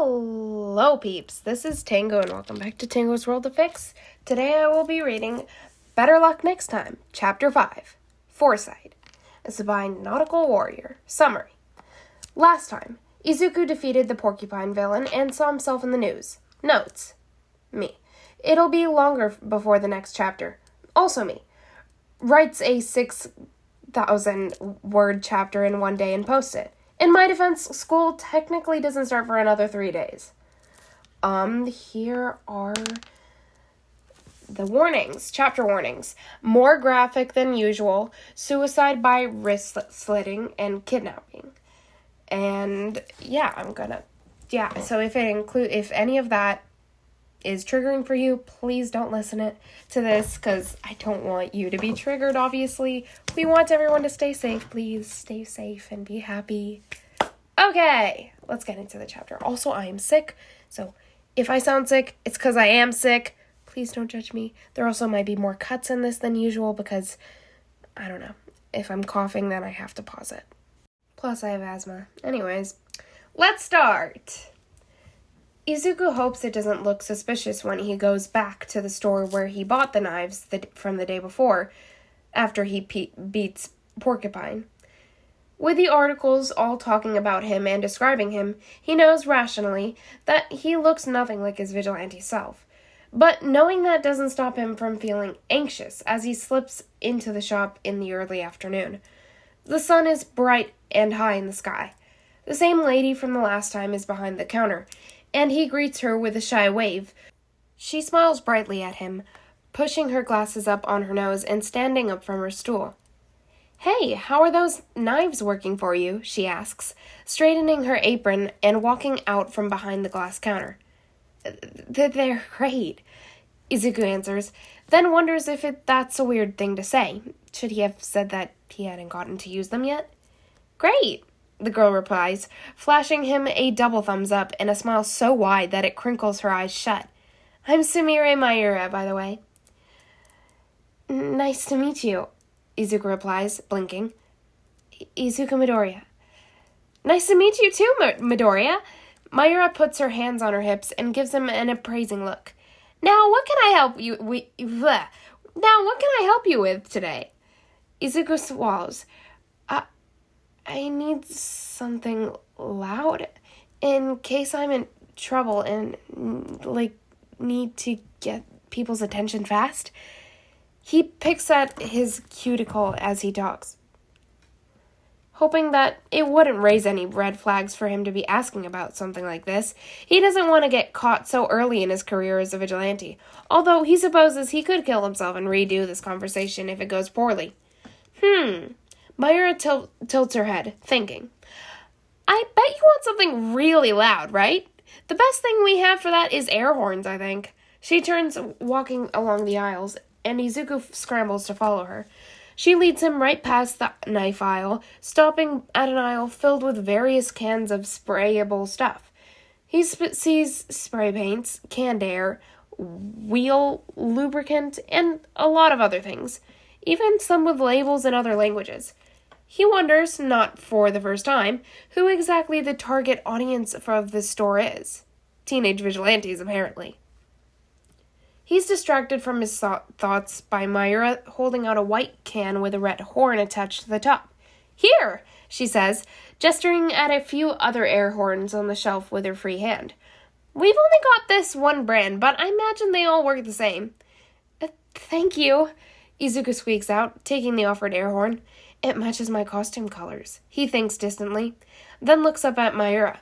Hello peeps, this is Tango and welcome back to Tango's World of Fix. Today I will be reading Better Luck Next Time, Chapter 5, Foresight. It's by Nautical Warrior. Summary. Last time, Izuku defeated the porcupine villain and saw himself in the news. Notes. Me. It'll be longer before the next chapter. Also me. Writes a 6,000 word chapter in one day and posts it. In my defense, school technically doesn't start for another 3 days. Here are the warnings, chapter warnings. More graphic than usual, suicide by wrist slitting, and kidnapping. And so if any of that is triggering for you, please don't listen to this, because I don't want you to be triggered, obviously. We want everyone to stay safe. Please stay safe and be happy. Okay, let's get into the chapter. Also, I am sick, so if I sound sick, it's because I am sick. Please don't judge me. There also might be more cuts in this than usual because, I don't know, if I'm coughing, then I have to pause it. Plus, I have asthma. Anyways, let's start. Izuku hopes it doesn't look suspicious when he goes back to the store where he bought the knives from the day before, after he beats Porcupine. With the articles all talking about him and describing him, he knows rationally that he looks nothing like his vigilante self. But knowing that doesn't stop him from feeling anxious as he slips into the shop in the early afternoon. The sun is bright and high in the sky. The same lady from the last time is behind the counter, and he greets her with a shy wave. She smiles brightly at him, pushing her glasses up on her nose and standing up from her stool. "Hey, how are those knives working for you?" she asks, straightening her apron and walking out from behind the glass counter. "They're great," Izuku answers, then wonders if that's a weird thing to say. Should he have said that he hadn't gotten to use them yet? "Great," the girl replies, flashing him a double thumbs up and a smile so wide that it crinkles her eyes shut. "I'm Sumire Mayura, by the way." "Nice to meet you," Izuku replies, blinking. "Izuku Midoriya." "Nice to meet you too, Midoriya." Mayura puts her hands on her hips and gives him an appraising look. Now what can I help you with today?" Izuku swallows. I need something loud in case I'm in trouble and, need to get people's attention fast. He picks at his cuticle as he talks, hoping that it wouldn't raise any red flags for him to be asking about something like this. He doesn't want to get caught so early in his career as a vigilante, although he supposes he could kill himself and redo this conversation if it goes poorly. Mayura tilts her head, thinking. "I bet you want something really loud, right? The best thing we have for that is air horns, I think." She turns, walking along the aisles, and Izuku scrambles to follow her. She leads him right past the knife aisle, stopping at an aisle filled with various cans of sprayable stuff. He sees spray paints, canned air, wheel lubricant, and a lot of other things, even some with labels in other languages. He wonders, not for the first time, who exactly the target audience of this store is. Teenage vigilantes, apparently. He's distracted from his thoughts by Mayura holding out a white can with a red horn attached to the top. "Here," she says, gesturing at a few other air horns on the shelf with her free hand. "We've only got this one brand, but I imagine they all work the same." "Thank you," Izuku squeaks out, taking the offered air horn. "It matches my costume colors," he thinks distantly, then looks up at Mayura.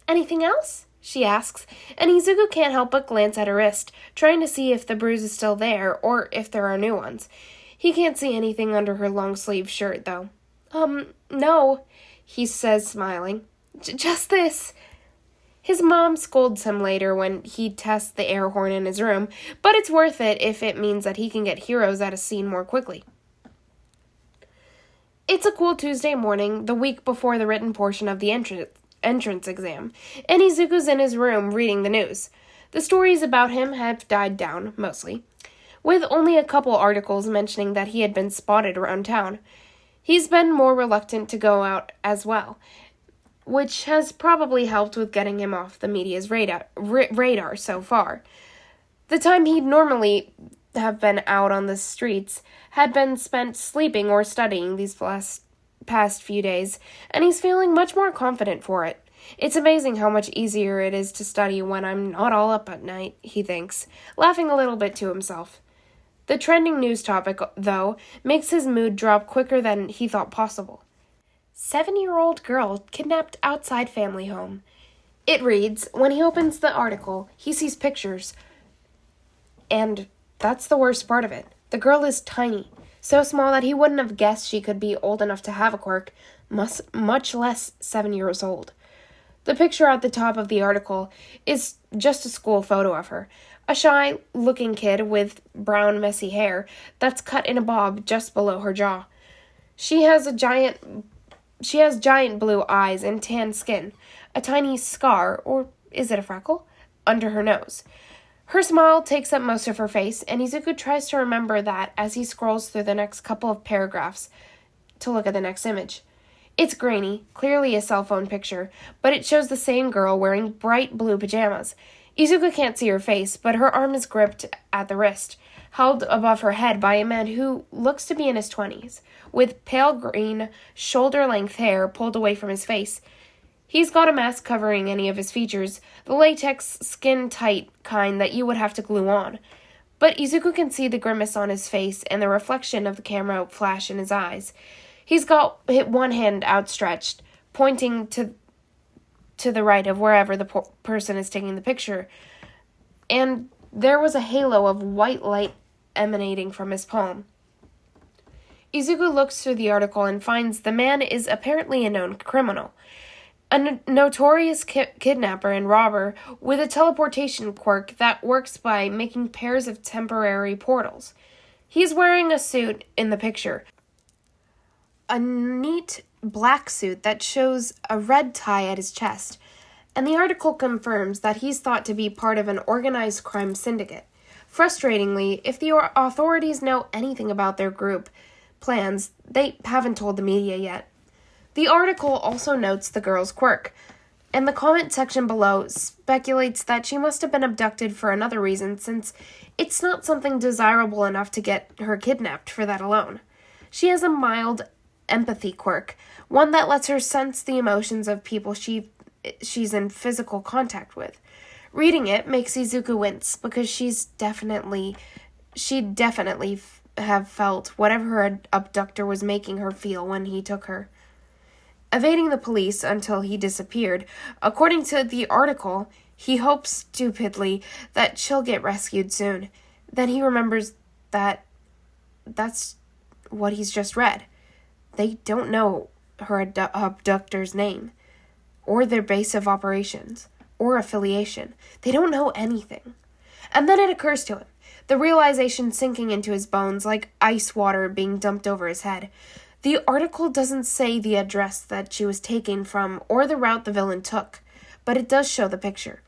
"Anything else?" she asks, and Izuku can't help but glance at her wrist, trying to see if the bruise is still there, or if there are new ones. He can't see anything under her long-sleeved shirt, though. No," he says, smiling. Just this." His mom scolds him later when he tests the air horn in his room, but it's worth it if it means that he can get heroes at a scene more quickly. It's a cool Tuesday morning, the week before the written portion of the entrance exam, and Izuku's in his room reading the news. The stories about him have died down, mostly, with only a couple articles mentioning that he had been spotted around town. He's been more reluctant to go out as well, which has probably helped with getting him off the media's radar so far. The time he'd normally have been out on the streets had been spent sleeping or studying these past few days, and he's feeling much more confident for it. It's amazing how much easier it is to study when I'm not all up at night, he thinks, laughing a little bit to himself. The trending news topic, though, makes his mood drop quicker than he thought possible. 7-year-old girl kidnapped outside family home. It reads, when he opens the article, he sees pictures. And that's the worst part of it. The girl is tiny, so small that he wouldn't have guessed she could be old enough to have a quirk, much less 7 years old. The picture at the top of the article is just a school photo of her, a shy-looking kid with brown, messy hair that's cut in a bob just below her jaw. She has giant blue eyes and tan skin, a tiny scar, or is it a freckle, under her nose. Her smile takes up most of her face, and Izuku tries to remember that as he scrolls through the next couple of paragraphs to look at the next image. It's grainy, clearly a cell phone picture, but it shows the same girl wearing bright blue pajamas. Izuku can't see her face, but her arm is gripped at the wrist, held above her head by a man who looks to be in his 20s, with pale green, shoulder-length hair pulled away from his face. He's got a mask covering any of his features, the latex, skin-tight kind that you would have to glue on. But Izuku can see the grimace on his face and the reflection of the camera flash in his eyes. He's got one hand outstretched, pointing to the right of wherever the person is taking the picture, and there was a halo of white light emanating from his palm. Izuku looks through the article and finds the man is apparently a known criminal. A notorious kidnapper and robber with a teleportation quirk that works by making pairs of temporary portals. He's wearing a suit in the picture, a neat black suit that shows a red tie at his chest, and the article confirms that he's thought to be part of an organized crime syndicate. Frustratingly, if the authorities know anything about their group plans, they haven't told the media yet. The article also notes the girl's quirk, and the comment section below speculates that she must have been abducted for another reason, since it's not something desirable enough to get her kidnapped for that alone. She has a mild empathy quirk, one that lets her sense the emotions of people she's in physical contact with. Reading it makes Izuku wince, because she'd definitely have felt whatever her abductor was making her feel when he took her. Evading the police until he disappeared, according to the article, he hopes stupidly that she'll get rescued soon. Then he remembers that that's what he's just read. They don't know her abductor's name, or their base of operations, or affiliation. They don't know anything. And then it occurs to him, the realization sinking into his bones like ice water being dumped over his head. The article doesn't say the address that she was taken from or the route the villain took, but it does show the picture,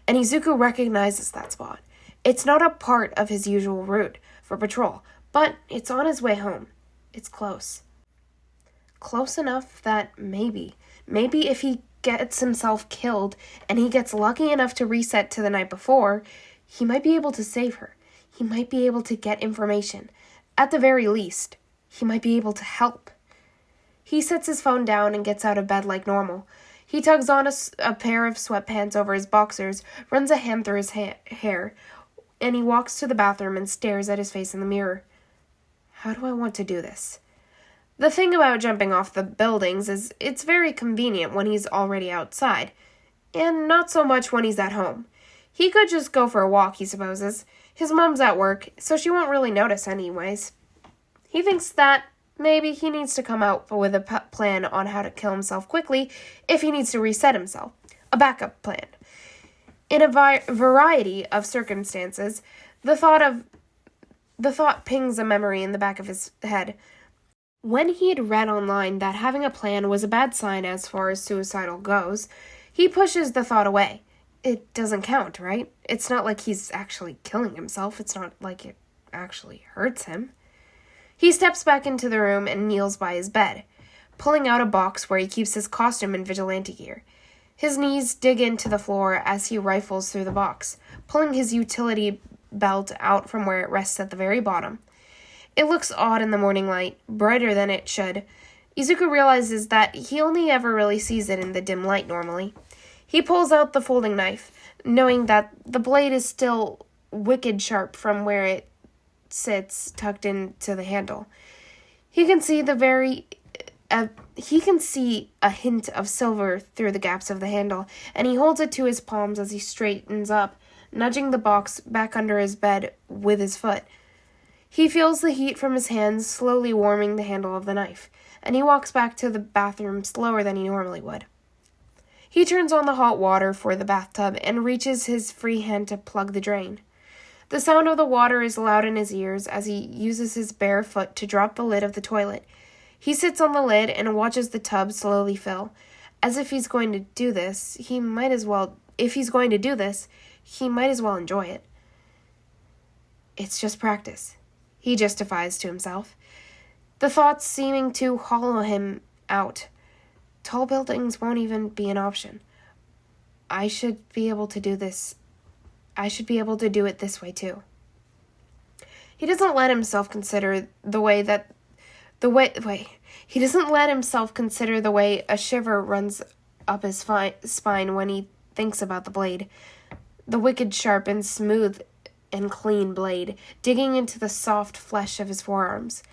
and Izuku recognizes that spot. It's not a part of his usual route for patrol, but it's on his way home. It's close. Close enough that maybe if he gets himself killed and he gets lucky enough to reset to the night before, he might be able to save her. He might be able to get information. At the very least, he might be able to help. He sets his phone down and gets out of bed like normal. He tugs on a pair of sweatpants over his boxers, runs a hand through his hair, and he walks to the bathroom and stares at his face in the mirror. How do I want to do this? The thing about jumping off the buildings is it's very convenient when he's already outside, and not so much when he's at home. He could just go for a walk, he supposes. His mom's at work, so she won't really notice anyways. He thinks that maybe he needs to come out with a plan on how to kill himself quickly if he needs to reset himself. A backup plan. In a variety of circumstances, the thought pings a memory in the back of his head. When he had read online that having a plan was a bad sign as far as suicidal goes, he pushes the thought away. It doesn't count, right? It's not like he's actually killing himself. It's not like it actually hurts him. He steps back into the room and kneels by his bed. pulling out a box where he keeps his costume and vigilante gear. His knees dig into the floor as he rifles through the box, pulling his utility belt out from where it rests at the very bottom. It looks odd in the morning light, brighter than it should. Izuku realizes that he only ever really sees it in the dim light normally. He pulls out the folding knife, knowing that the blade is still wicked sharp from where it sits tucked into the handle. He can see a hint of silver through the gaps of the handle, and he holds it to his palms as he straightens up, nudging the box back under his bed with his foot. He feels the heat from his hands slowly warming the handle of the knife, and he walks back to the bathroom slower than he normally would. He turns on the hot water for the bathtub and reaches his free hand to plug the drain. The sound of the water is loud in his ears as he uses his bare foot to drop the lid of the toilet. He sits on the lid and watches the tub slowly fill. As if he's going to do this, he might as well enjoy it. It's just practice, he justifies to himself, the thoughts seeming to hollow him out. Tall buildings won't even be an option. I should be able to do it this way too. He doesn't let himself consider the way a shiver runs up his spine when he thinks about the blade. The wicked sharp and smooth and clean blade, digging into the soft flesh of his forearms.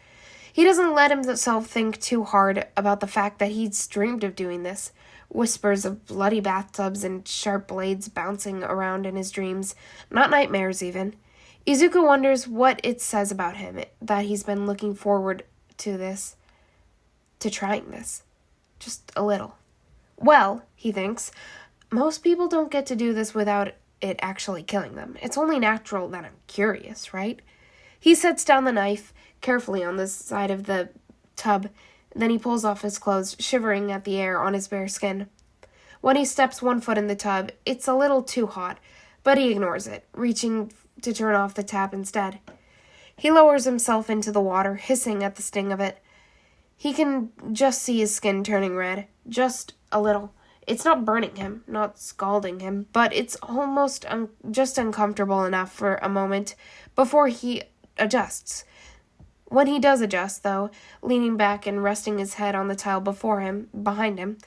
He doesn't let himself think too hard about the fact that he's dreamed of doing this. Whispers of bloody bathtubs and sharp blades bouncing around in his dreams, not nightmares even. Izuku wonders what it says about him, that he's been looking forward to trying this. Just a little. Well, he thinks, most people don't get to do this without it actually killing them. It's only natural that I'm curious, right? He sets down the knife carefully on the side of the tub. Then he pulls off his clothes, shivering at the air on his bare skin. When he steps one foot in the tub, it's a little too hot, but he ignores it, reaching to turn off the tap instead. He lowers himself into the water, hissing at the sting of it. He can just see his skin turning red, just a little. It's not burning him, not scalding him, but it's almost just uncomfortable enough for a moment before he adjusts. When he does adjust, though, leaning back and resting his head on the tile behind him,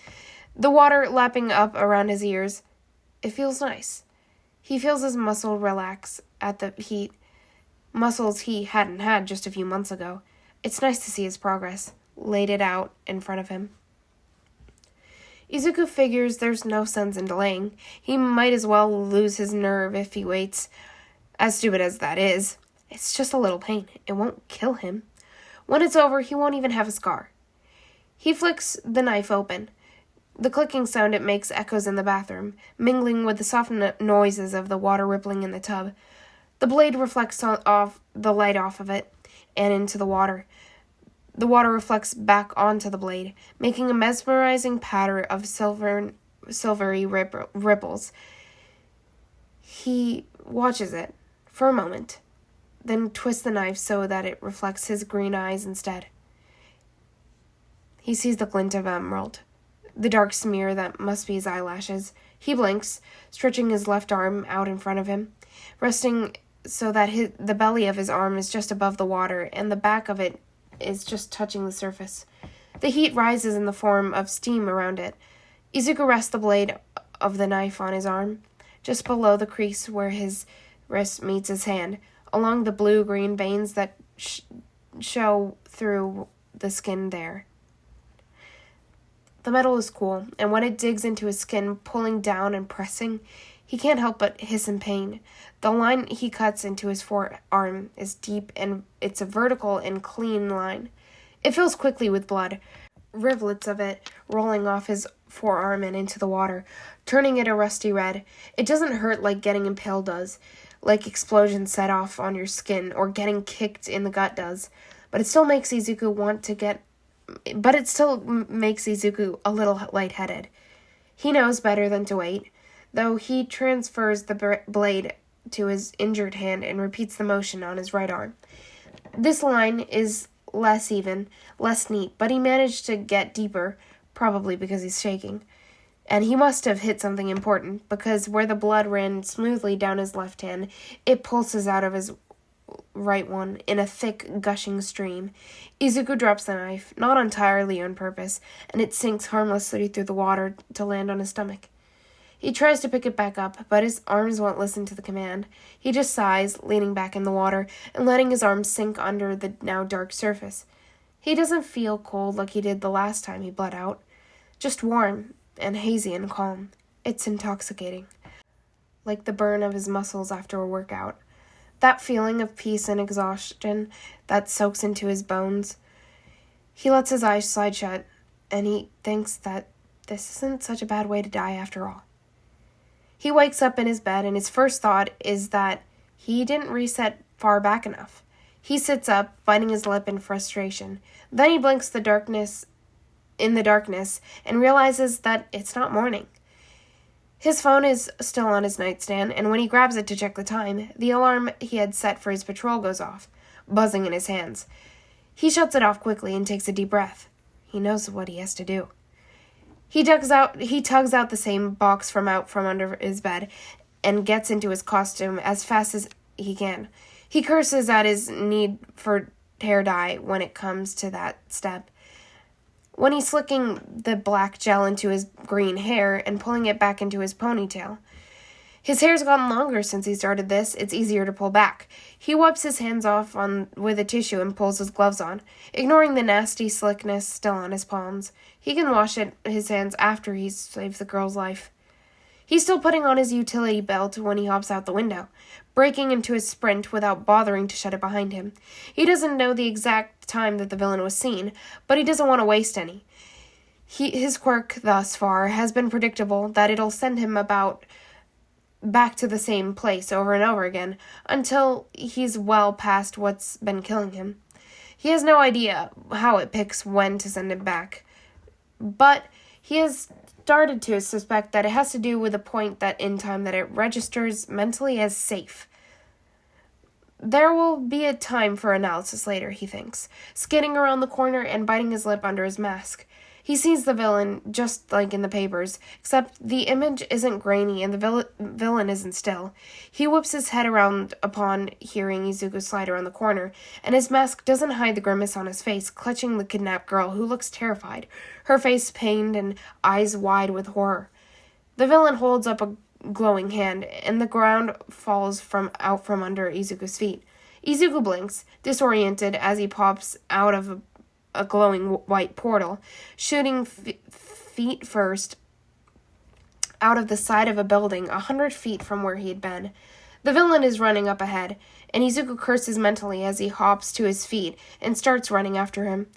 the water lapping up around his ears, it feels nice. He feels his muscle relax at the heat, muscles he hadn't had just a few months ago. It's nice to see his progress, laid it out in front of him. Izuku figures there's no sense in delaying. He might as well lose his nerve if he waits. As stupid as that is, it's just a little pain. It won't kill him. When it's over, he won't even have a scar. He flicks the knife open. The clicking sound it makes echoes in the bathroom, mingling with the soft noises of the water rippling in the tub. The blade reflects off the light off of it and into the water. The water reflects back onto the blade, making a mesmerizing pattern of silvery ripples. He watches it for a moment, then twists the knife so that it reflects his green eyes instead. He sees the glint of emerald, the dark smear that must be his eyelashes. He blinks, stretching his left arm out in front of him, resting so that the belly of his arm is just above the water and the back of it is just touching the surface. The heat rises in the form of steam around it. Izuku rests the blade of the knife on his arm, just below the crease where his wrist meets his hand, along the blue-green veins that show through the skin there. The metal is cool, and when it digs into his skin, pulling down and pressing, he can't help but hiss in pain. The line he cuts into his forearm is deep, and it's a vertical and clean line. It fills quickly with blood, rivulets of it rolling off his forearm and into the water, turning it a rusty red. It doesn't hurt like getting impaled does, like explosions set off on your skin, or getting kicked in the gut does, but it still makes Izuku a little lightheaded. He knows better than to wait, though he transfers the blade to his injured hand and repeats the motion on his right arm. This line is less even, less neat, but he managed to get deeper, probably because he's shaking. And he must have hit something important, because where the blood ran smoothly down his left hand, it pulses out of his right one in a thick, gushing stream. Izuku drops the knife, not entirely on purpose, and it sinks harmlessly through the water to land on his stomach. He tries to pick it back up, but his arms won't listen to the command. He just sighs, leaning back in the water, and letting his arms sink under the now dark surface. He doesn't feel cold like he did the last time he bled out. Just warm, and hazy and calm. It's intoxicating. Like the burn of his muscles after a workout. That feeling of peace and exhaustion that soaks into his bones. He lets his eyes slide shut, and he thinks that this isn't such a bad way to die after all. He wakes up in his bed, and his first thought is that he didn't reset far back enough. He sits up, biting his lip in frustration. Then he blinks in the darkness and realizes that it's not morning. His phone is still on his nightstand, and when he grabs it to check the time, the alarm he had set for his patrol goes off, buzzing in his hands. He shuts it off quickly and takes a deep breath. He knows what he has to do. He tugs out the same box from under his bed and gets into his costume as fast as he can. He curses at his need for hair dye when it comes to that step. When he's slicking the black gel into his green hair and pulling it back into his ponytail. His hair's gotten longer since he started this. It's easier to pull back. He wipes his hands off with a tissue and pulls his gloves on, ignoring the nasty slickness still on his palms. He can wash his hands after he's saved the girl's life. He's still putting on his utility belt when he hops out the window, breaking into his sprint without bothering to shut it behind him. He doesn't know the exact time that the villain was seen, but he doesn't want to waste any. His quirk, thus far, has been predictable that it'll send him back to the same place over and over again, until he's well past what's been killing him. He has no idea how it picks when to send him back, but he has started to suspect that it has to do with the point that in time that it registers mentally as safe. There will be a time for analysis later, he thinks, skidding around the corner and biting his lip under his mask. He sees the villain, just like in the papers, except the image isn't grainy and the villain isn't still. He whips his head around upon hearing Izuku slide around the corner, and his mask doesn't hide the grimace on his face, clutching the kidnapped girl, who looks terrified, her face pained and eyes wide with horror. The villain holds up a glowing hand, and the ground falls out from under Izuku's feet. Izuku blinks, disoriented as he pops out of a glowing white portal, shooting feet first out of the side of a building 100 feet from where he had been. The villain is running up ahead, and Izuku curses mentally as he hops to his feet and starts running after him.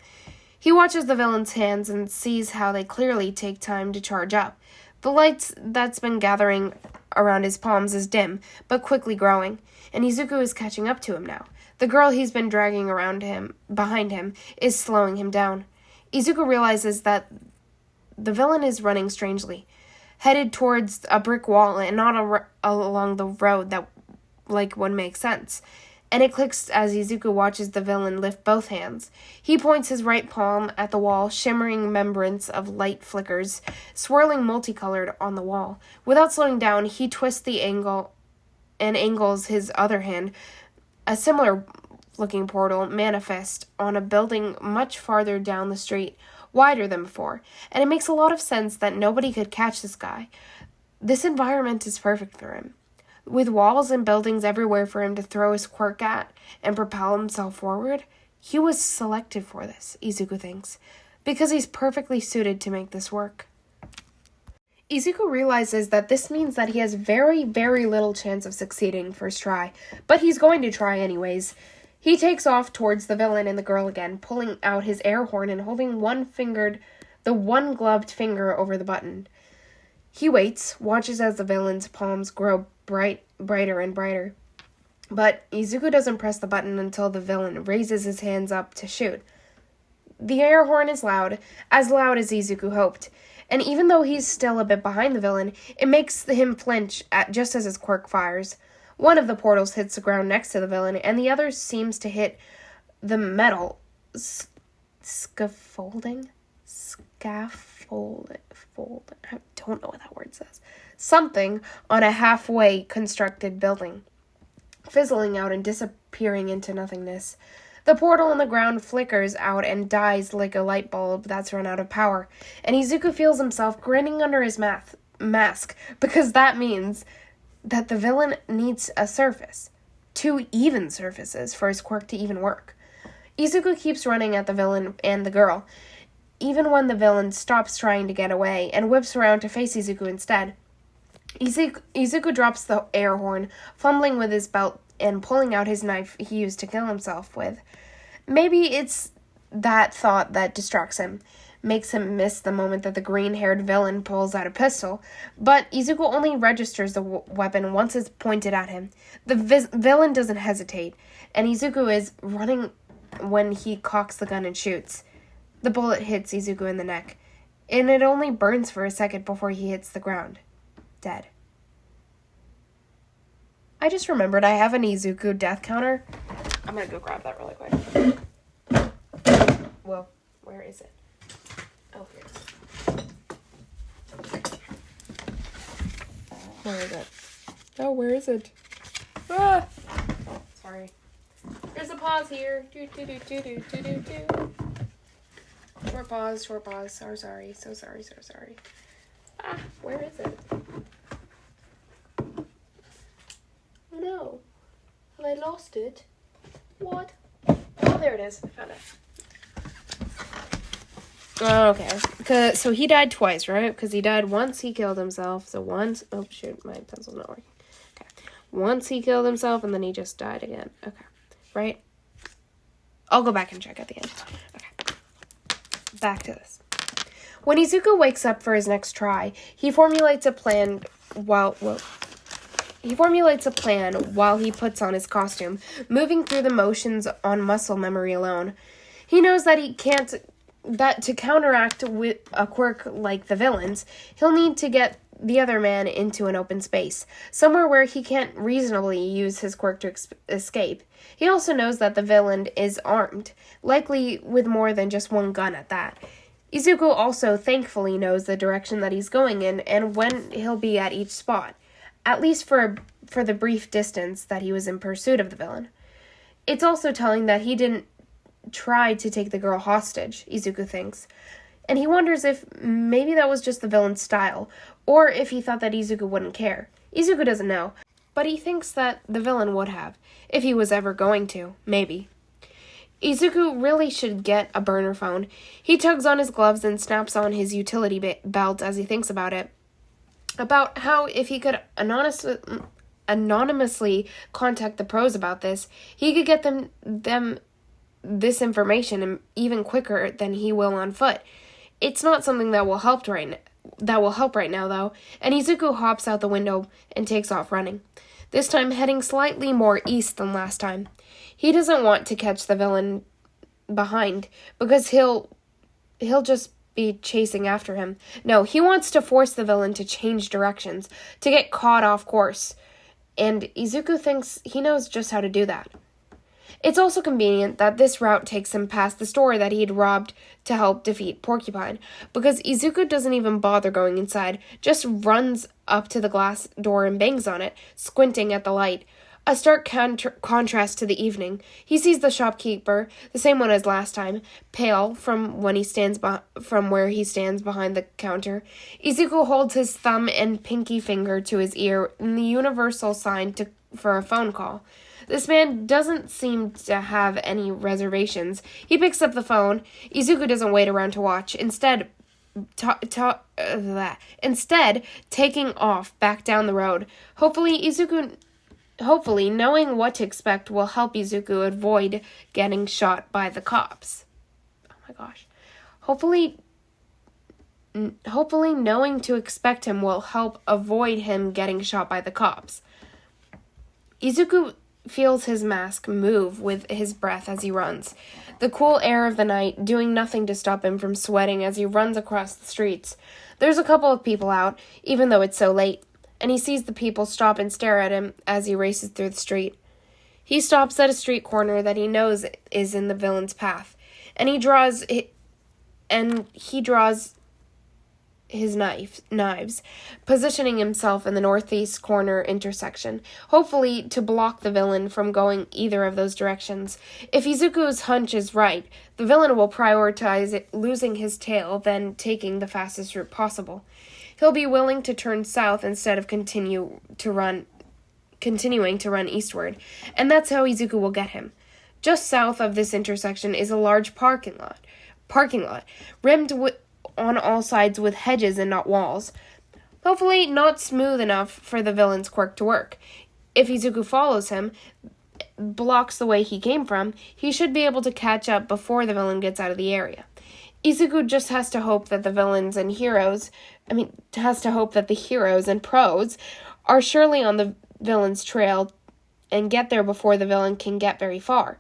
He watches the villain's hands and sees how they clearly take time to charge up. The light that's been gathering around his palms is dim, but quickly growing, and Izuku is catching up to him now. The girl he's been dragging behind him, is slowing him down. Izuku realizes that the villain is running strangely, headed towards a brick wall and not along the road that would make sense. And it clicks as Izuku watches the villain lift both hands. He points his right palm at the wall, shimmering remembrance of light flickers, swirling multicolored on the wall. Without slowing down, he twists the angle and angles his other hand. A similar-looking portal manifests on a building much farther down the street, wider than before, and it makes a lot of sense that nobody could catch this guy. This environment is perfect for him. With walls and buildings everywhere for him to throw his quirk at and propel himself forward, he was selected for this, Izuku thinks, because he's perfectly suited to make this work. Izuku realizes that this means that he has very, very little chance of succeeding first try, but he's going to try anyways. He takes off towards the villain and the girl again, pulling out his air horn and holding the one-gloved finger over the button. He waits, watches as the villain's palms grow brighter and brighter. But Izuku doesn't press the button until the villain raises his hands up to shoot. The air horn is loud as Izuku hoped, and even though he's still a bit behind the villain, it makes him flinch just as his quirk fires. One of the portals hits the ground next to the villain, and the other seems to hit the metal scaffolding? Scaffolding. I don't know what that word says. Something on a halfway constructed building, fizzling out and disappearing into nothingness. The portal on the ground flickers out and dies like a light bulb that's run out of power, and Izuku feels himself grinning under his mask, because that means that the villain needs a surface. 2 even surfaces for his quirk to even work. Izuku keeps running at the villain and the girl, even when the villain stops trying to get away and whips around to face Izuku instead. Izuku drops the air horn, fumbling with his belt and pulling out his knife he used to kill himself with. Maybe it's that thought that distracts him, makes him miss the moment that the green-haired villain pulls out a pistol, but Izuku only registers the weapon once it's pointed at him. The villain doesn't hesitate, and Izuku is running when he cocks the gun and shoots. The bullet hits Izuku in the neck, and it only burns for a second before he hits the ground. Dead. I just remembered I have an Izuku death counter. I'm gonna go grab that really quick. Whoa, where is it? Oh, here it is. Where is it? Oh, where is it? Ah! Sorry. There's a pause here. Do. Short pause. So sorry. Ah, where is it? Oh no. Have I lost it? What? Oh, there it is. I found it. Okay. So he died twice, right? Because he died once he killed himself. So once... Oh, shoot. My pencil's not working. Okay. Once he killed himself, and then he just died again. Okay. Right? I'll go back and check at the end. Okay. Back to this. When Izuku wakes up for his next try, he formulates a plan while he puts on his costume, moving through the motions on muscle memory alone. He knows that to counteract with a quirk like the villain's, he'll need to get the other man into an open space, somewhere where he can't reasonably use his quirk to escape. He also knows that the villain is armed, likely with more than just one gun at that. Izuku also thankfully knows the direction that he's going in and when he'll be at each spot, at least for the brief distance that he was in pursuit of the villain. It's also telling that he didn't try to take the girl hostage, Izuku thinks, and he wonders if maybe that was just the villain's style, or if he thought that Izuku wouldn't care. Izuku doesn't know, but he thinks that the villain would have, if he was ever going to, maybe. Izuku really should get a burner phone. He tugs on his gloves and snaps on his utility belt as he thinks about it. About how if he could anonymously contact the pros about this, he could get them this information even quicker than he will on foot. It's not something that will help right now, though, and Izuku hops out the window and takes off running, this time heading slightly more east than last time. He doesn't want to catch the villain behind, because he'll just be chasing after him. No, he wants to force the villain to change directions, to get caught off course, and Izuku thinks he knows just how to do that. It's also convenient that this route takes him past the store that he'd robbed to help defeat Porcupine, because Izuku doesn't even bother going inside, just runs up to the glass door and bangs on it, squinting at the light. A stark contrast to the evening. He sees the shopkeeper, the same one as last time, pale from where he stands behind the counter. Izuku holds his thumb and pinky finger to his ear in the universal sign for a phone call. This man doesn't seem to have any reservations. He picks up the phone. Izuku doesn't wait around to watch. Instead, taking off back down the road. Hopefully, knowing what to expect will help Izuku avoid getting shot by the cops. Oh my gosh. Hopefully knowing to expect him will help avoid him getting shot by the cops. Izuku feels his mask move with his breath as he runs, the cool air of the night doing nothing to stop him from sweating as he runs across the streets. There's a couple of people out, even though it's so late, and he sees the people stop and stare at him as he races through the street. He stops at a street corner that he knows is in the villain's path, and he draws his knives, positioning himself in the northeast corner intersection, hopefully to block the villain from going either of those directions. If Izuku's hunch is right, the villain will prioritize losing his tail than taking the fastest route possible. He'll be willing to turn south instead of continuing to run eastward, and that's how Izuku will get him. Just south of this intersection is a large parking lot, rimmed on all sides with hedges and not walls. Hopefully not smooth enough for the villain's quirk to work. If Izuku follows him, blocks the way he came from, he should be able to catch up before the villain gets out of the area. Izuku just has to hope that the heroes and pros are surely on the villain's trail and get there before the villain can get very far.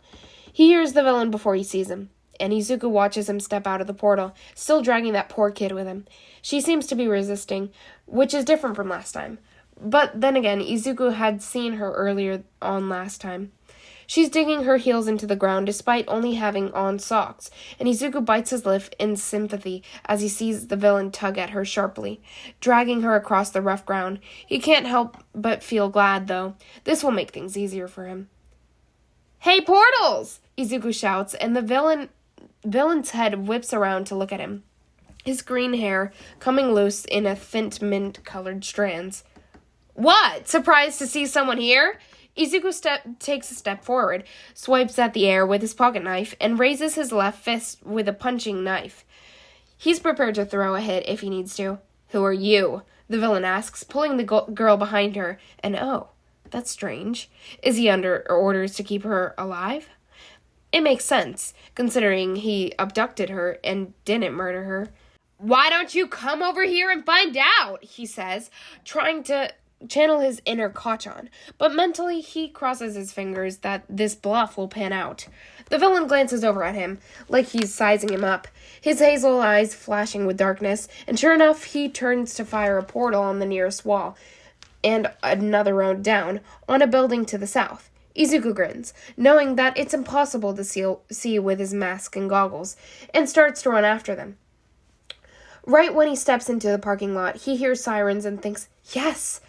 He hears the villain before he sees him, and Izuku watches him step out of the portal, still dragging that poor kid with him. She seems to be resisting, which is different from last time. But then again, Izuku had seen her earlier on last time. She's digging her heels into the ground despite only having on socks, and Izuku bites his lip in sympathy as he sees the villain tug at her sharply, dragging her across the rough ground. He can't help but feel glad, though. This will make things easier for him. "Hey, portals!" Izuku shouts, and the villain's head whips around to look at him, his green hair coming loose in a thin mint-colored strands. "What? Surprised to see someone here?" Izuku takes a step forward, swipes at the air with his pocket knife, and raises his left fist with a punching knife. He's prepared to throw a hit if he needs to. "Who are you?" the villain asks, pulling the girl behind her. And that's strange. Is he under orders to keep her alive? It makes sense, considering he abducted her and didn't murder her. "Why don't you come over here and find out?" he says, trying to channel his inner Kachan, but mentally he crosses his fingers that this bluff will pan out. The villain glances over at him, like he's sizing him up, his hazel eyes flashing with darkness, and sure enough, he turns to fire a portal on the nearest wall, and another round down, on a building to the south. Izuku grins, knowing that it's impossible to see with his mask and goggles, and starts to run after them. Right when he steps into the parking lot, he hears sirens and thinks, yes,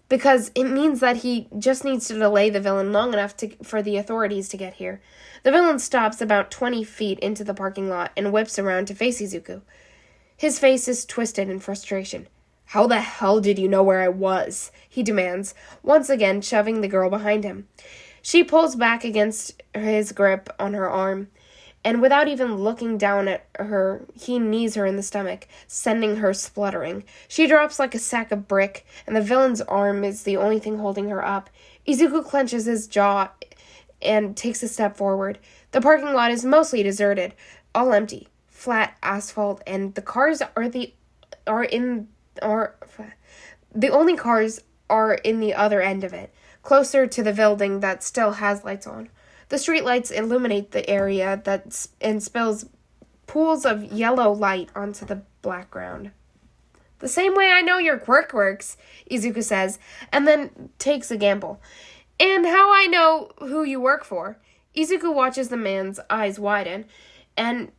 because it means that he just needs to delay the villain long enough for the authorities to get here. The villain stops about 20 feet into the parking lot and whips around to face Izuku. His face is twisted in frustration. "How the hell did you know where I was?" he demands, once again shoving the girl behind him. She pulls back against his grip on her arm, and without even looking down at her, he knees her in the stomach, sending her spluttering. She drops like a sack of brick, and the villain's arm is the only thing holding her up. Izuku clenches his jaw and takes a step forward. The parking lot is mostly deserted, all empty, flat asphalt, and the only cars are in the other end of it, closer to the building that still has lights on. The streetlights illuminate the area and spills pools of yellow light onto the black ground. "The same way I know your quirk works," Izuku says, and then takes a gamble. "And how I know who you work for." Izuku watches the man's eyes widen, and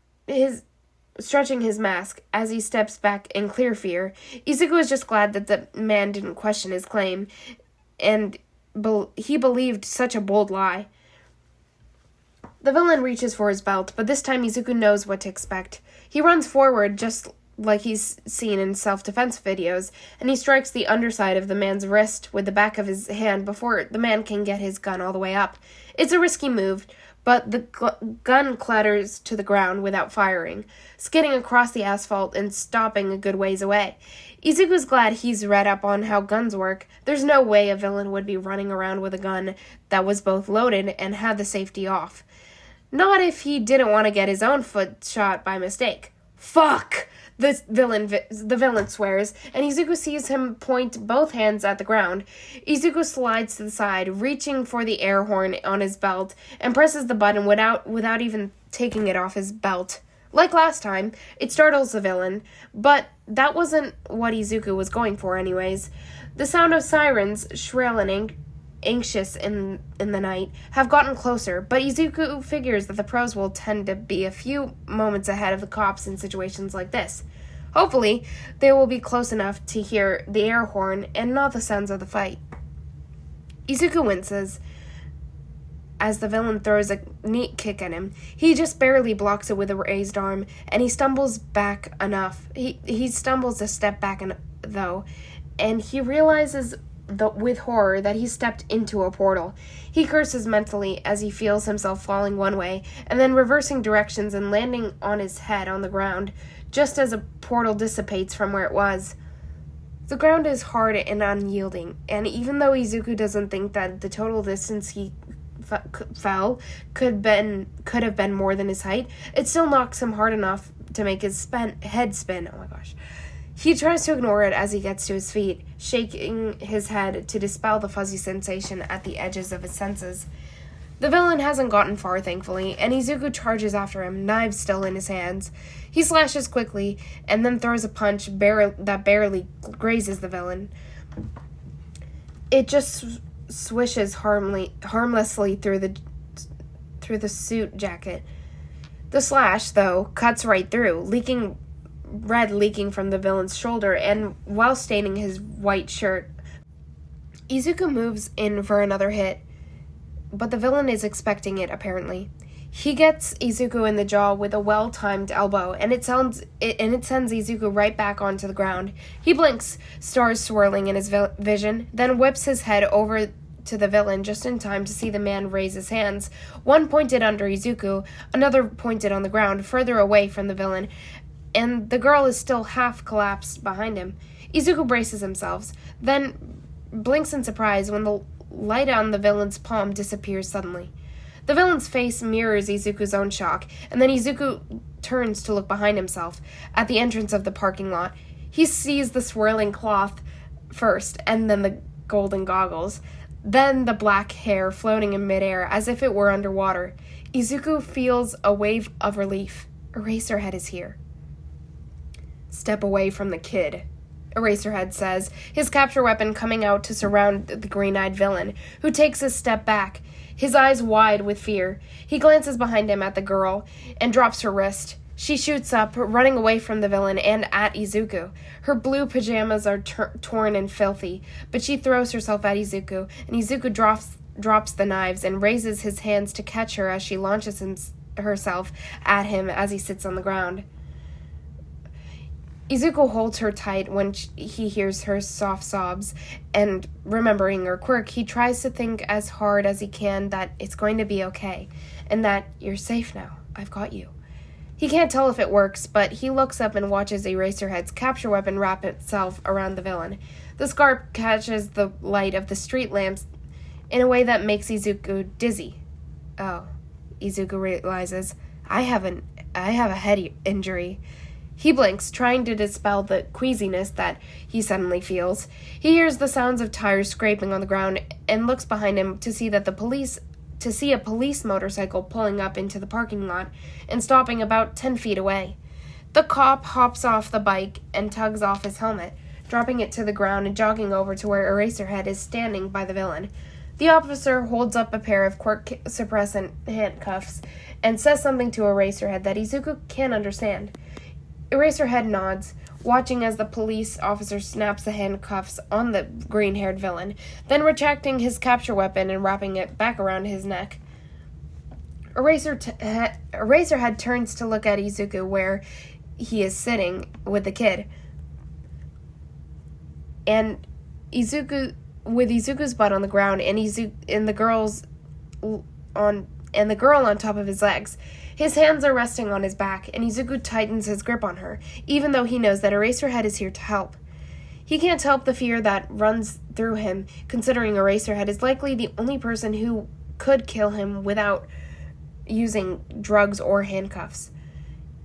stretching his mask as he steps back in clear fear. Izuku is just glad that the man didn't question his claim, and he believed such a bold lie. The villain reaches for his belt, but this time Izuku knows what to expect. He runs forward just like he's seen in self-defense videos, and he strikes the underside of the man's wrist with the back of his hand before the man can get his gun all the way up. It's a risky move, but the gun clatters to the ground without firing, skidding across the asphalt and stopping a good ways away. Izuku's glad he's read up on how guns work. There's no way a villain would be running around with a gun that was both loaded and had the safety off. Not if he didn't want to get his own foot shot by mistake. "Fuck!" the villain swears, and Izuku sees him point both hands at the ground. Izuku slides to the side, reaching for the air horn on his belt, and presses the button without even taking it off his belt. Like last time, it startles the villain, but that wasn't what Izuku was going for anyways. The sound of sirens, shrill anxious in the night, have gotten closer, but Izuku figures that the pros will tend to be a few moments ahead of the cops in situations like this. Hopefully, they will be close enough to hear the air horn and not the sounds of the fight. Izuku winces as the villain throws a neat kick at him. He just barely blocks it with a raised arm, and he stumbles back enough. He stumbles a step back, though, and he realizes with horror that he stepped into a portal. He curses mentally as he feels himself falling one way, and then reversing directions and landing on his head on the ground, just as a portal dissipates from where it was. The ground is hard and unyielding, and even though Izuku doesn't think that the total distance he fell could have been more than his height, it still knocks him hard enough to make his head spin. Oh my gosh. He tries to ignore it as he gets to his feet, shaking his head to dispel the fuzzy sensation at the edges of his senses. The villain hasn't gotten far, thankfully, and Izuku charges after him, knives still in his hands. He slashes quickly, and then throws a punch that barely grazes the villain. It just swishes harmlessly through the suit jacket. The slash, though, cuts right through, red leaking from the villain's shoulder, and while staining his white shirt. Izuku moves in for another hit, but the villain is expecting it, apparently. He gets Izuku in the jaw with a well-timed elbow, and it sends Izuku right back onto the ground. He blinks, stars swirling in his vision, then whips his head over to the villain just in time to see the man raise his hands, one pointed under Izuku, another pointed on the ground, further away from the villain, and the girl is still half collapsed behind him. Izuku braces himself, then blinks in surprise when the light on the villain's palm disappears suddenly. The villain's face mirrors Izuku's own shock, and then Izuku turns to look behind himself. At the entrance of the parking lot, he sees the swirling cloth first, and then the golden goggles, then the black hair floating in midair as if it were underwater. Izuku feels a wave of relief. Eraserhead is here. Step away from the kid, Eraserhead says, his capture weapon coming out to surround the green-eyed villain, who takes a step back, his eyes wide with fear. He glances behind him at the girl and drops her wrist. She shoots up, running away from the villain and at Izuku. Her blue pajamas are torn and filthy, but she throws herself at Izuku, and Izuku drops the knives and raises his hands to catch her as she launches herself at him as he sits on the ground. Izuku holds her tight when he hears her soft sobs, and remembering her quirk, he tries to think as hard as he can that it's going to be okay, and that you're safe now, I've got you. He can't tell if it works, but he looks up and watches Eraserhead's capture weapon wrap itself around the villain. The scarp catches the light of the street lamps in a way that makes Izuku dizzy. Oh, Izuku realizes, I have a head injury. He blinks, trying to dispel the queasiness that he suddenly feels. He hears the sounds of tires scraping on the ground and looks behind him to see a police motorcycle pulling up into the parking lot and stopping about 10 feet away. The cop hops off the bike and tugs off his helmet, dropping it to the ground and jogging over to where Eraserhead is standing by the villain. The officer holds up a pair of quirk suppressant handcuffs and says something to Eraserhead that Izuku can't understand. Eraserhead nods, watching as the police officer snaps the handcuffs on the green-haired villain, then retracting his capture weapon and wrapping it back around his neck. Eraserhead turns to look at Izuku where he is sitting with the kid. And Izuku's butt on the ground and the girl on top of his legs. His hands are resting on his back, and Izuku tightens his grip on her, even though he knows that Eraserhead is here to help. He can't help the fear that runs through him, considering Eraserhead is likely the only person who could kill him without using drugs or handcuffs.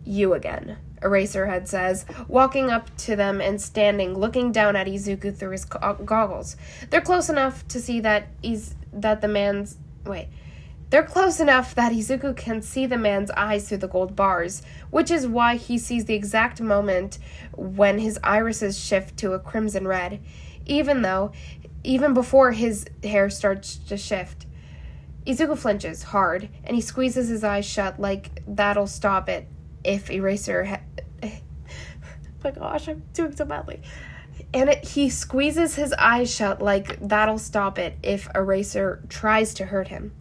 You again, Eraserhead says, walking up to them and standing, looking down at Izuku through his goggles. They're close enough to see They're close enough that Izuku can see the man's eyes through the gold bars, which is why he sees the exact moment when his irises shift to a crimson red. Even though even before his hair starts to shift. Izuku flinches hard, and he squeezes his eyes shut like that'll stop it if oh my gosh, I'm doing so badly. He squeezes his eyes shut like that'll stop it if Eraser tries to hurt him.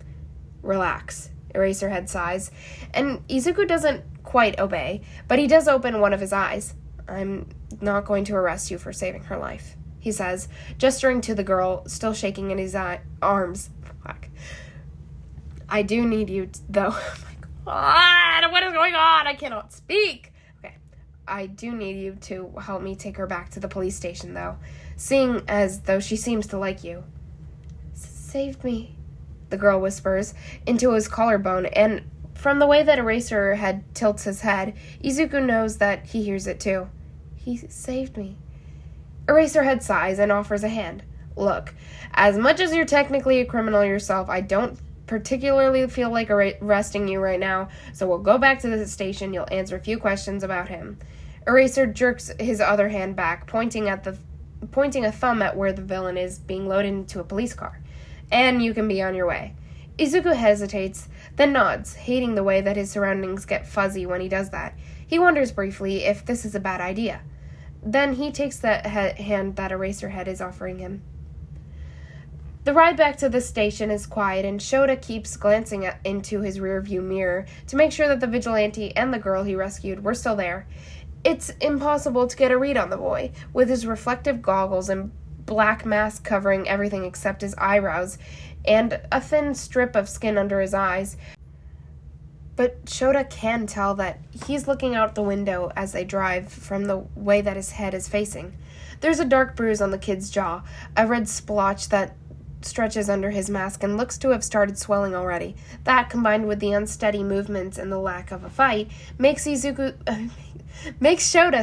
Relax, Eraserhead sighs, and Izuku doesn't quite obey, but he does open one of his eyes. I'm not going to arrest you for saving her life, he says, gesturing to the girl, still shaking in his arms. Fuck. I do need you, though. Oh my God, what is going on? I cannot speak. Okay. I do need you to help me take her back to the police station, though, seeing as though she seems to like you. Save me, the girl whispers into his collarbone, and from the way that Eraserhead tilts his head, Izuku knows that he hears it too. He saved me. Eraserhead sighs and offers a hand. Look, as much as you're technically a criminal yourself, I don't particularly feel like arresting you right now, so we'll go back to the station. You'll answer a few questions about him. Eraser jerks his other hand back, pointing a thumb at where the villain is being loaded into a police car. And you can be on your way. Izuku hesitates, then nods, hating the way that his surroundings get fuzzy when he does that. He wonders briefly if this is a bad idea. Then he takes the hand that Eraserhead is offering him. The ride back to the station is quiet, and Shota keeps glancing into his rearview mirror to make sure that the vigilante and the girl he rescued were still there. It's impossible to get a read on the boy, with his reflective goggles and black mask covering everything except his eyebrows, and a thin strip of skin under his eyes. But Shota can tell that he's looking out the window as they drive from the way that his head is facing. There's a dark bruise on the kid's jaw, a red splotch that stretches under his mask and looks to have started swelling already. That, combined with the unsteady movements and the lack of a fight, makes Shota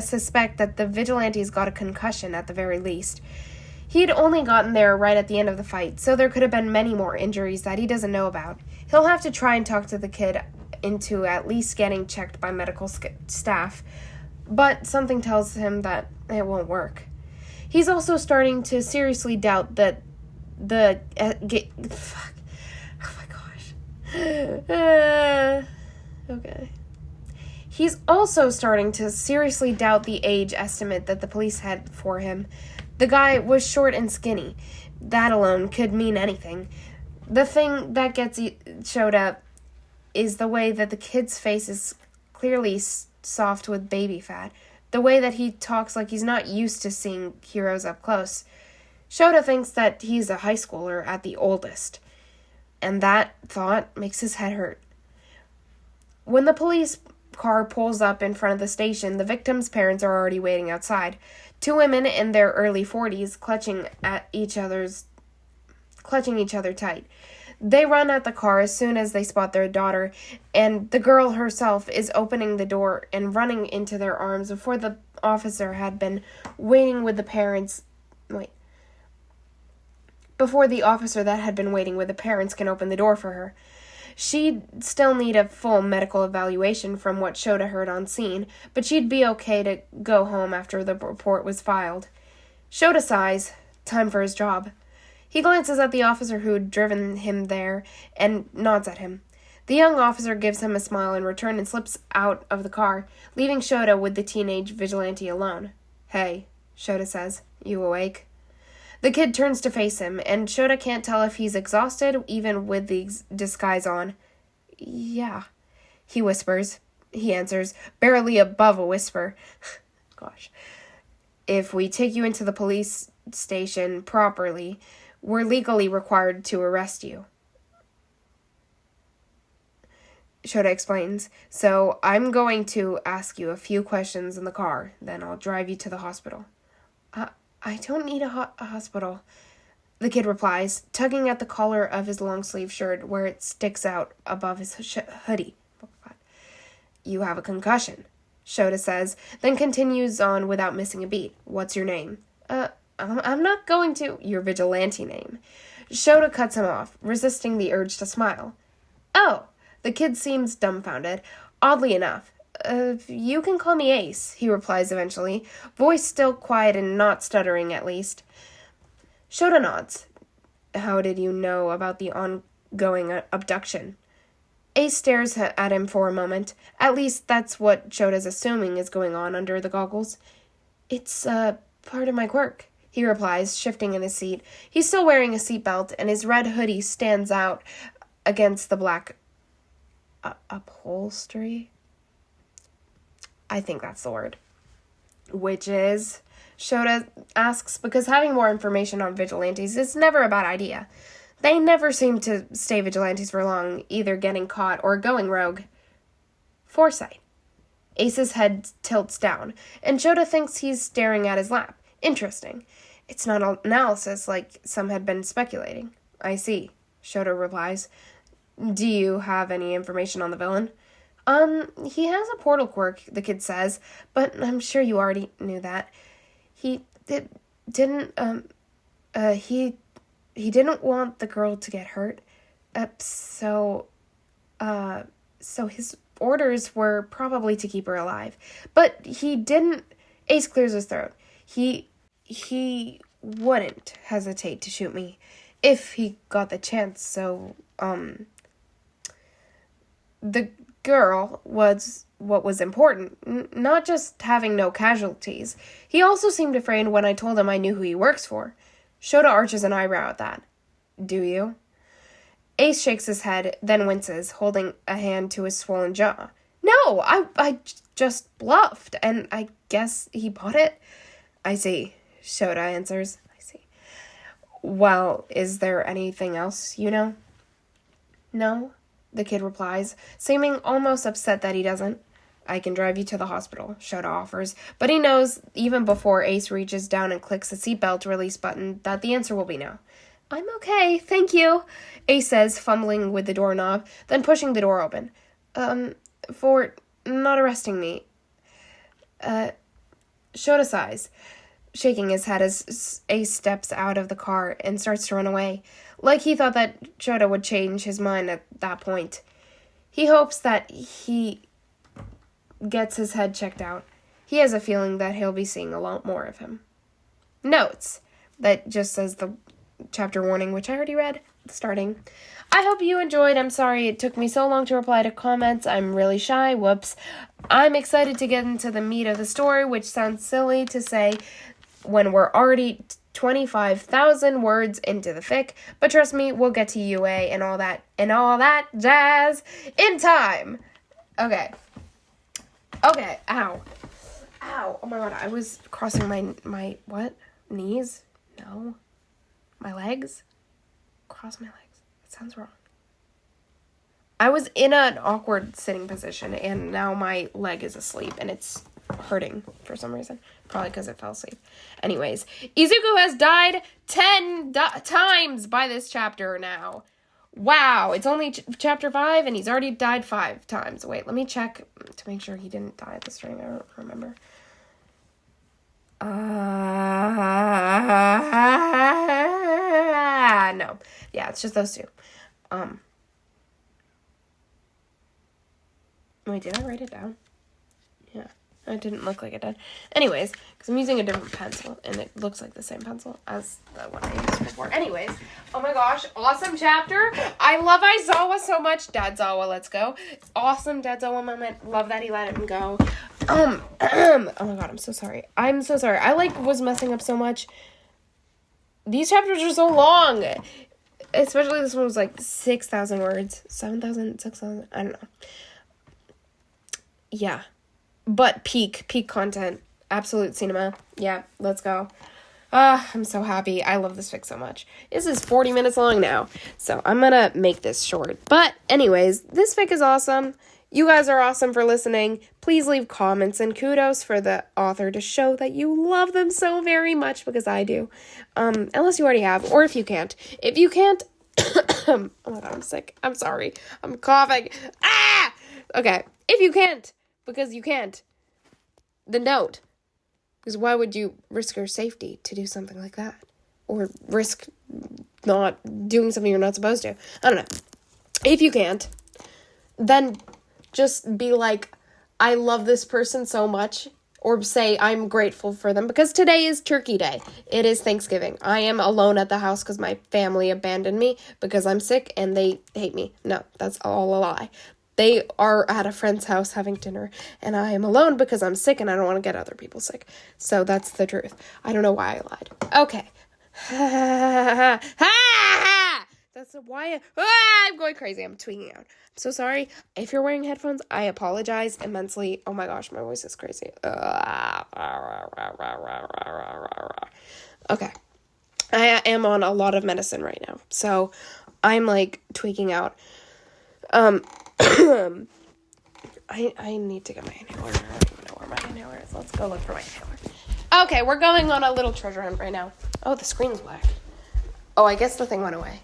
suspect that the vigilante's got a concussion at the very least. He'd only gotten there right at the end of the fight, so there could have been many more injuries that he doesn't know about. He'll have to try and talk to the kid into at least getting checked by medical staff, but something tells him that it won't work. He's also starting to seriously doubt that fuck. Oh my gosh. Okay. He's also starting to seriously doubt the age estimate that the police had for him. The guy was short and skinny. That alone could mean anything. The thing that gets showed up is the way that the kid's face is clearly soft with baby fat. The way that he talks like he's not used to seeing heroes up close. Shota thinks that he's a high schooler at the oldest, and that thought makes his head hurt. When the police car pulls up in front of the station, the victim's parents are already waiting outside. Two women in their early 40s clutching each other tight. They run at the car as soon as they spot their daughter, and the girl herself is opening the door and running into their arms before the officer had been waiting with the parents. Before the officer that had been waiting with the parents can open the door for her. She'd still need a full medical evaluation from what Shota heard on scene, but she'd be okay to go home after the report was filed. Shota sighs. Time for his job. He glances at the officer who'd driven him there and nods at him. The young officer gives him a smile in return and slips out of the car, leaving Shota with the teenage vigilante alone. Hey, Shota says. You awake? The kid turns to face him, and Shota can't tell if he's exhausted, even with the disguise on. Yeah, he whispers. He answers, barely above a whisper. Gosh. If we take you into the police station properly, we're legally required to arrest you. Shota explains. So I'm going to ask you a few questions in the car, then I'll drive you to the hospital. I don't need a hospital, the kid replies, tugging at the collar of his long-sleeve shirt where it sticks out above his hoodie. You have a concussion, Shota says, then continues on without missing a beat. What's your name? I'm not going to... Your vigilante name. Shota cuts him off, resisting the urge to smile. Oh, the kid seems dumbfounded. Oddly enough. You can call me Ace, he replies eventually, voice still quiet and not stuttering at least. Shota nods. How did you know about the ongoing abduction? Ace stares at him for a moment. At least that's what Shota's assuming is going on under the goggles. It's, part of my quirk, he replies, shifting in his seat. He's still wearing a seatbelt, and his red hoodie stands out against the black upholstery? I think that's the word. Which is, Shota asks, because having more information on vigilantes is never a bad idea. They never seem to stay vigilantes for long, either getting caught or going rogue. Foresight. Ace's head tilts down, and Shota thinks he's staring at his lap. Interesting. It's not analysis like some had been speculating. I see, Shota replies. Do you have any information on the villain? He has a portal quirk, the kid says, but I'm sure you already knew that. He didn't want the girl to get hurt. So his orders were probably to keep her alive. But he didn't... Ace clears his throat. He wouldn't hesitate to shoot me if he got the chance, so, the girl was what was important, not just having no casualties. He also seemed afraid when I told him I knew who he works for. Shota arches an eyebrow at that. Do you? Ace shakes his head, then winces, holding a hand to his swollen jaw. No, I just bluffed, and I guess he bought it. I see, Shota answers. I see. Well, is there anything else you know? No, the kid replies, seeming almost upset that he doesn't. I can drive you to the hospital, Shota offers, but he knows, even before Ace reaches down and clicks the seatbelt release button, that the answer will be no. I'm okay, thank you, Ace says, fumbling with the doorknob, then pushing the door open. For not arresting me. Shota sighs, shaking his head as Ace steps out of the car and starts to run away, like he thought that Shota would change his mind at that point. He hopes that he gets his head checked out. He has a feeling that he'll be seeing a lot more of him. Notes. That just says the chapter warning, which I already read, starting. I hope you enjoyed. I'm sorry it took me so long to reply to comments. I'm really shy. Whoops. I'm excited to get into the meat of the story, which sounds silly to say when we're already 25,000 words into the fic, but trust me, we'll get to UA and all that jazz in time. Okay, ow, oh my god, I was crossing my what? Knees? No. My legs? Cross my legs. That sounds wrong. I was in an awkward sitting position, and now my leg is asleep, and it's hurting for some reason. Probably because it fell asleep. Anyways, Izuku has died 10 times by this chapter now. Wow, it's only chapter 5, and he's already died 5 times. Wait, let me check to make sure he didn't die at the stream. I don't remember. No. Yeah, it's just those 2. Wait, did I write it down? Yeah, it didn't look like it did. Anyways, because I'm using a different pencil, and it looks like the same pencil as the one I used before. Anyways, oh my gosh, awesome chapter. I love Aizawa so much. Dad Zawa, let's go. Awesome Dad Zawa moment. Love that he let him go. Oh my god, I'm so sorry. I was messing up so much. These chapters are so long. Especially this one was like 6,000 words. 7,000, 6,000, I don't know. Yeah. But peak content. Absolute cinema. Yeah, let's go. I'm so happy. I love this fic so much. This is 40 minutes long now, so I'm gonna make this short. But anyways, this fic is awesome. You guys are awesome for listening. Please leave comments and kudos for the author to show that you love them so very much, because I do. Unless you already have, or if you can't. If you can't, oh my god, I'm sick. I'm sorry. I'm coughing. Ah! Okay, if you can't, because you can't, then don't. Because why would you risk your safety to do something like that? Or risk not doing something you're not supposed to? I don't know. If you can't, then just be like, I love this person so much, or say I'm grateful for them, because today is Turkey Day. It is Thanksgiving. I am alone at the house because my family abandoned me because I'm sick and they hate me. No, that's all a lie. They are at a friend's house having dinner, and I am alone because I'm sick and I don't want to get other people sick. So that's the truth. I don't know why I lied. Okay. That's why I'm going crazy. I'm tweaking out. I'm so sorry. If you're wearing headphones, I apologize immensely. Oh my gosh, my voice is crazy. Okay. I am on a lot of medicine right now, so I'm like tweaking out. I need to get my inhaler. I don't even know where my inhaler is. Let's go look for my inhaler. Okay, we're going on a little treasure hunt right now. Oh, the screen's black. Oh, I guess the thing went away.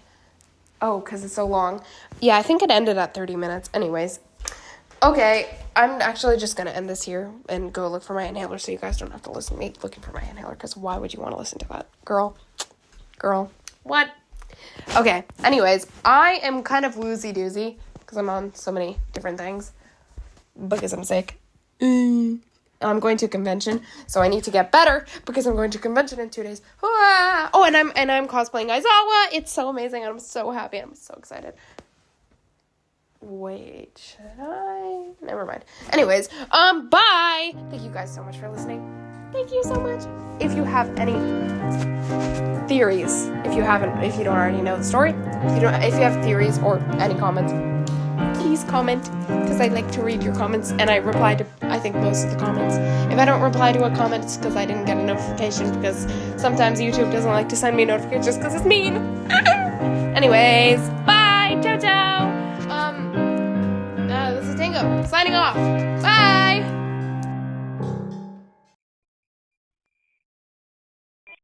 Oh, because it's so long. Yeah, I think it ended at 30 minutes. Anyways. Okay, I'm actually just going to end this here and go look for my inhaler so you guys don't have to listen to me looking for my inhaler, because why would you want to listen to that? Girl. What? Okay, anyways, I am kind of woozy-doozy because I'm on so many different things because I'm sick. And I'm going to convention, so I need to get better because I'm going to convention in 2 days. Oh, and I'm cosplaying Aizawa. It's so amazing. I'm so happy. I'm so excited. Wait, should I? Never mind. Anyways, bye. Thank you guys so much for listening. Thank you so much. If you have any theories, if you don't already know the story, if you have theories or any comments, please comment, because I like to read your comments, and I reply to, I think, most of the comments. If I don't reply to a comment, it's because I didn't get a notification, because sometimes YouTube doesn't like to send me notifications because it's mean. Anyways, bye, ciao, ciao. This is Tango, signing off.